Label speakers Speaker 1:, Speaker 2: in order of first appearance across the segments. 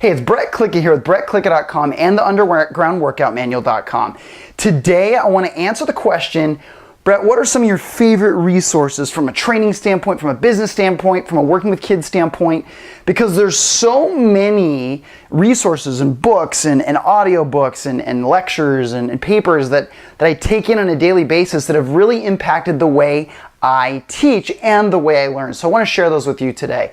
Speaker 1: Hey, it's Brett Klika here with BrettKlika.com and the undergroundworkoutmanual.com. Today, I want to answer the question, Brett, what are some of your favorite resources from a training standpoint, from a business standpoint, from a working with kids standpoint? Because there's so many resources and books and audio books and lectures and papers that I take in on a daily basis that have really impacted the way I teach and the way I learn. So I want to share those with you today.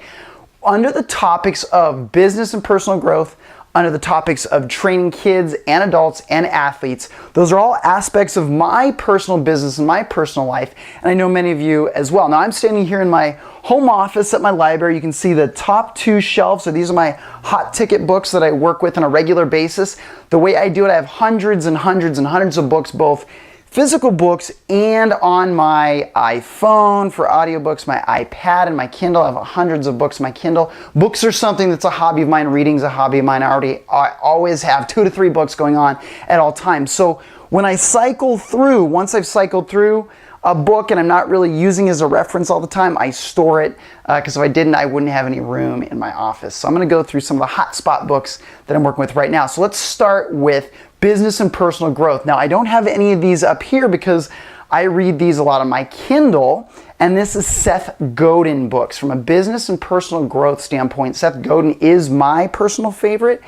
Speaker 1: Under the topics of business and personal growth, under the topics of training kids and adults and athletes, those are all aspects of my personal business and my personal life, and I know many of you as well. Now, I'm standing here in my home office at my library. You can see the top two shelves. So these are my hot ticket books that I work with on a regular basis. The way I do it, I have hundreds and hundreds and hundreds of books, both physical books and on my iPhone for audiobooks, my iPad and my Kindle. I have hundreds of books in my Kindle. Books are something that's a hobby of mine. Reading's a hobby of mine. I always have 2 to 3 books going on at all times. So when I cycle through, once I've cycled through a book and I'm not really using it as a reference all the time, I store it because if I didn't, I wouldn't have any room in my office. So I'm going to go through some of the hotspot books that I'm working with right now. So let's start with business and personal growth. Now, I don't have any of these up here because I read these a lot on my Kindle, and this is Seth Godin books. From a business and personal growth standpoint, Seth Godin is my personal favorite,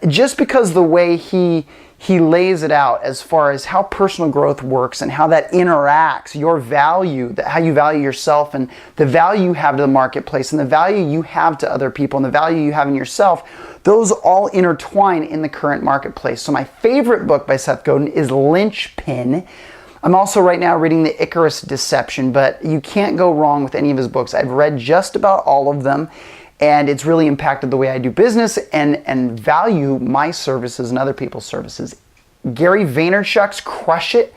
Speaker 1: just because the way he lays it out as far as how personal growth works and how that interacts, your value, how you value yourself and the value you have to the marketplace and the value you have to other people and the value you have in yourself, those all intertwine in the current marketplace. So my favorite book by Seth Godin is Lynchpin. I'm also right now reading The Icarus Deception, but you can't go wrong with any of his books. I've read just about all of them, and it's really impacted the way I do business and value my services and other people's services. Gary Vaynerchuk's Crush It.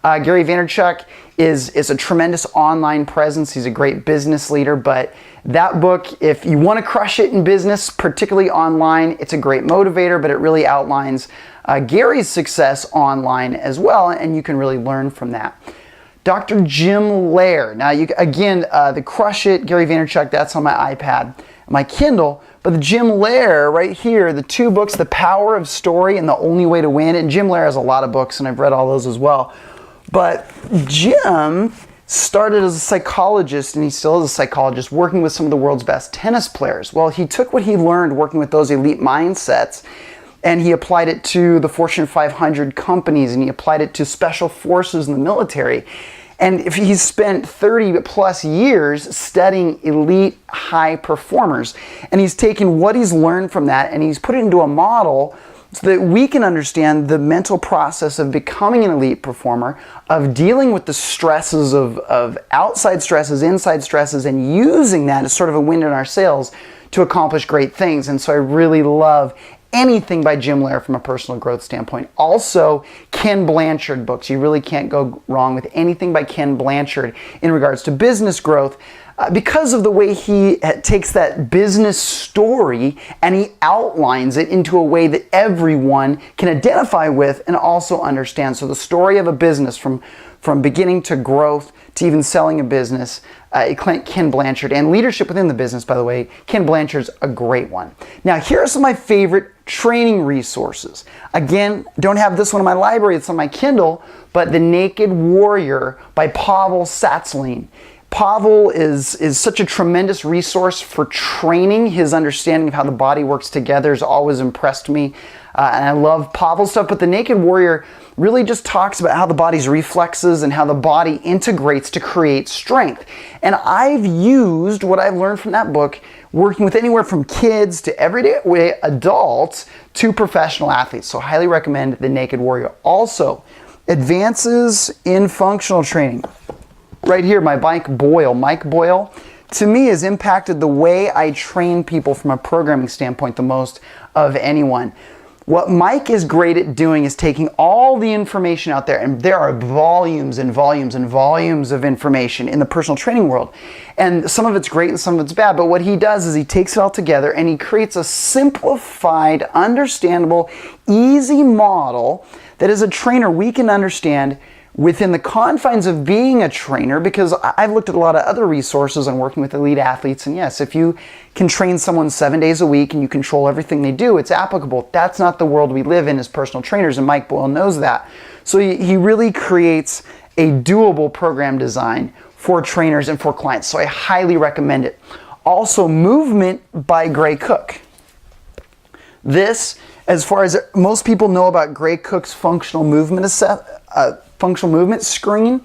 Speaker 1: Gary Vaynerchuk is a tremendous online presence. He's a great business leader, but that book, if you want to crush it in business, particularly online, it's a great motivator, but it really outlines Gary's success online as well, and you can really learn from that. Dr. Jim Lair. Now, the Crush It, Gary Vaynerchuk, that's on my iPad, my Kindle, but the Jim Lair right here, the 2 books, The Power of Story and The Only Way to Win, and Jim Lair has a lot of books, and I've read all those as well. But Jim started as a psychologist, and he still is a psychologist, working with some of the world's best tennis players. Well, he took what he learned working with those elite mindsets, and he applied it to the Fortune 500 companies, and he applied it to special forces in the military. And if he's spent 30 plus years studying elite high performers, and he's taken what he's learned from that and he's put it into a model so that we can understand the mental process of becoming an elite performer, of dealing with the stresses of outside stresses, inside stresses, and using that as sort of a wind in our sails to accomplish great things. And so I really love anything by Jim Lair from a personal growth standpoint. Also, Ken Blanchard books. You really can't go wrong with anything by Ken Blanchard in regards to business growth because of the way he takes that business story and he outlines it into a way that everyone can identify with and also understand. So the story of a business from beginning to growth to even selling a business, Ken Blanchard, and leadership within the business, by the way, Ken Blanchard's a great one. Now, here are some of my favorite training resources. Again, don't have this one in my library, it's on my Kindle, but The Naked Warrior by Pavel Tsatsouline. Pavel is such a tremendous resource for training. His understanding of how the body works together has always impressed me. And I love Pavel's stuff, but The Naked Warrior really just talks about how the body's reflexes and how the body integrates to create strength. And I've used what I've learned from that book working with anywhere from kids to everyday adults to professional athletes. So I highly recommend The Naked Warrior. Also, Advances in Functional Training. Right here, my Mike Boyle, to me has impacted the way I train people from a programming standpoint the most of anyone. What Mike is great at doing is taking all the information out there, and there are volumes and volumes and volumes of information in the personal training world. And some of it's great and some of it's bad, but what he does is he takes it all together and he creates a simplified, understandable, easy model that as a trainer we can understand within the confines of being a trainer, because I've looked at a lot of other resources on working with elite athletes, and yes, if you can train someone 7 days a week and you control everything they do, it's applicable. That's not the world we live in as personal trainers, and Mike Boyle knows that. So he really creates a doable program design for trainers and for clients, so I highly recommend it. Also, Movement by Gray Cook. This, as far as most people know about Gray Cook's functional movement screen,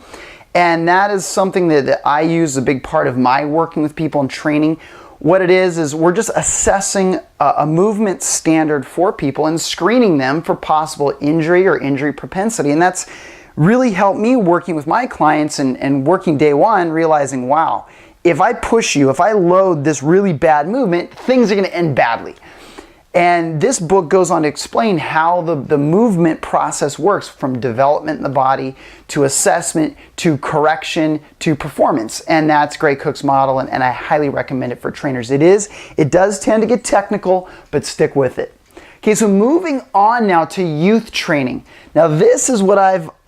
Speaker 1: and that is something that I use, a big part of my working with people and training. What it is we're just assessing a movement standard for people and screening them for possible injury or injury propensity, and that's really helped me working with my clients and working day one, realizing, wow, if I push you, if I load this really bad movement, things are going to end badly. And this book goes on to explain how the movement process works, from development in the body to assessment to correction to performance. And that's Gray Cook's model, and I highly recommend it for trainers. It does tend to get technical, but stick with it. Okay, so moving on now to youth training. Now this is what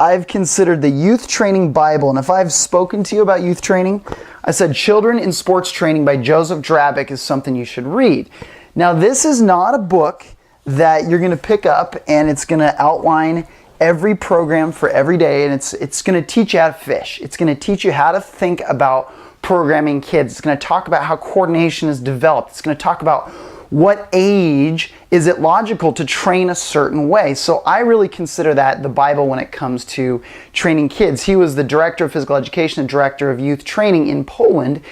Speaker 1: I've considered the youth training Bible. And if I've spoken to you about youth training, I said Children in Sports Training by Joseph Drabick is something you should read. Now this is not a book that you're going to pick up and it's going to outline every program for every day, and it's going to teach you how to fish. It's going to teach you how to think about programming kids. It's going to talk about how coordination is developed. It's going to talk about what age is it logical to train a certain way. So I really consider that the Bible when it comes to training kids. He was the director of physical education, the director of youth training in Poland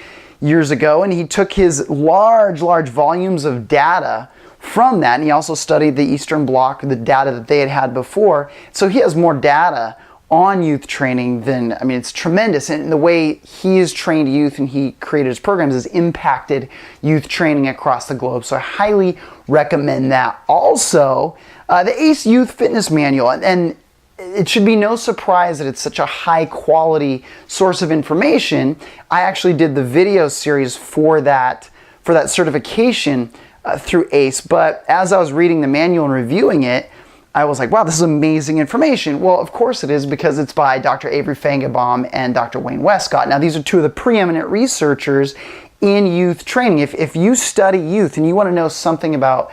Speaker 1: years ago, and he took his large volumes of data from that, and he also studied the Eastern Bloc, the data that they had before. So he has more data on youth training than, I mean, it's tremendous. And the way he has trained youth and he created his programs has impacted youth training across the globe. So I highly recommend that. Also, the ACE Youth Fitness Manual, and it should be no surprise that it's such a high quality source of information. I actually did the video series for that certification through ACE, but as I was reading the manual and reviewing it, I was like, wow, this is amazing information. Well, of course it is, because it's by Dr. Avery Feigenbaum and Dr. Wayne Westcott. Now, these are two of the preeminent researchers in youth training. If you study youth and you want to know something about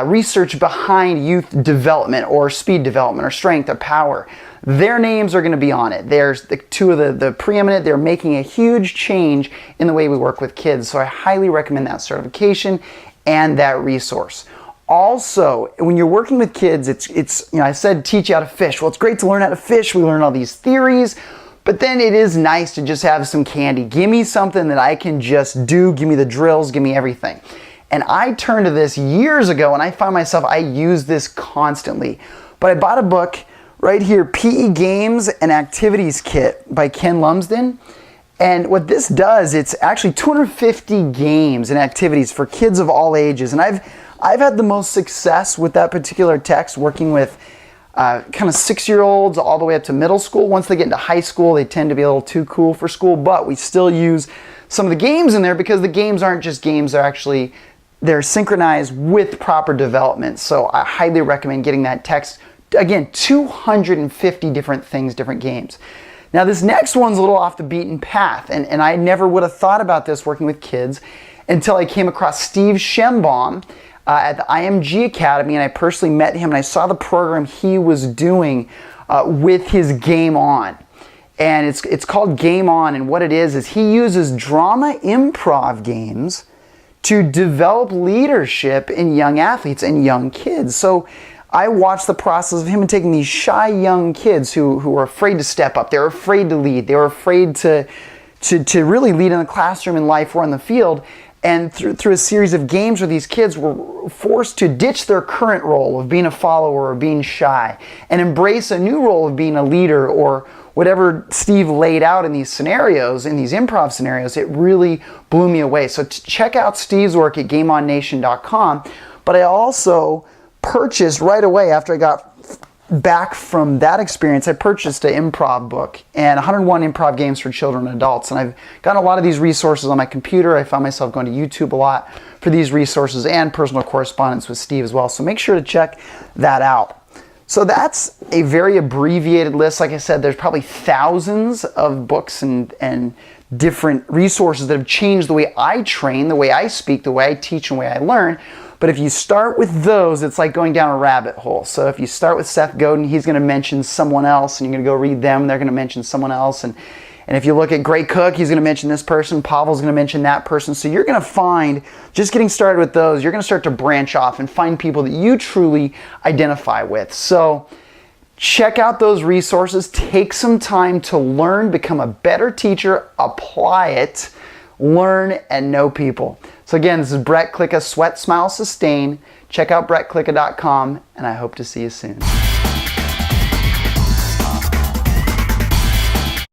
Speaker 1: research behind youth development or speed development or strength or power, their names are going to be on it. There's the two of the preeminent. They're making a huge change in the way we work with kids. So I highly recommend that certification and that resource. Also, when you're working with kids, it's I said teach you how to fish. Well, it's great to learn how to fish. We learn all these theories, but then it is nice to just have some candy. Give me something that I can just do. Give me the drills. Give me everything. And I turned to this years ago, and I find myself, I use this constantly. But I bought a book right here, PE Games and Activities Kit by Ken Lumsden. And what this does, it's actually 250 games and activities for kids of all ages. And I've had the most success with that particular text working with kind of 6-year-olds all the way up to middle school. Once they get into high school, they tend to be a little too cool for school, but we still use some of the games in there because the games aren't just games, they're synchronized with proper development. So I highly recommend getting that text. Again, 250 different things, different games. Now this next one's a little off the beaten path, and I never would have thought about this working with kids until I came across Steve Schembaum at the IMG Academy, and I personally met him and I saw the program he was doing with his Game On. And it's called Game On, and what it is he uses drama improv games to develop leadership in young athletes and young kids. So I watched the process of him taking these shy young kids who were afraid to step up. They were afraid to lead. They were afraid to really lead in the classroom, in life, or on the field. And through a series of games where these kids were forced to ditch their current role of being a follower or being shy and embrace a new role of being a leader, or whatever Steve laid out in these scenarios, in these improv scenarios, it really blew me away. So check out Steve's work at GameOnNation.com. But I also purchased right away after I got back from that experience, I purchased an improv book and 101 improv games for children and adults. And I've gotten a lot of these resources on my computer. I found myself going to YouTube a lot for these resources and personal correspondence with Steve as well. So make sure to check that out. So that's a very abbreviated list. Like I said, there's probably thousands of books and different resources that have changed the way I train, the way I speak, the way I teach, and the way I learn. But if you start with those, it's like going down a rabbit hole. So if you start with Seth Godin, he's going to mention someone else, and you're going to go read them, they're going to mention someone else. And if you look at Great Cook, he's going to mention this person, Pavel's going to mention that person. So you're going to find, just getting started with those, you're going to start to branch off and find people that you truly identify with. So check out those resources, take some time to learn, become a better teacher, apply it, learn, and know people. So again, this is Brett Klika, Sweat, Smile, Sustain. Check out brettklika.com, and I hope to see you soon.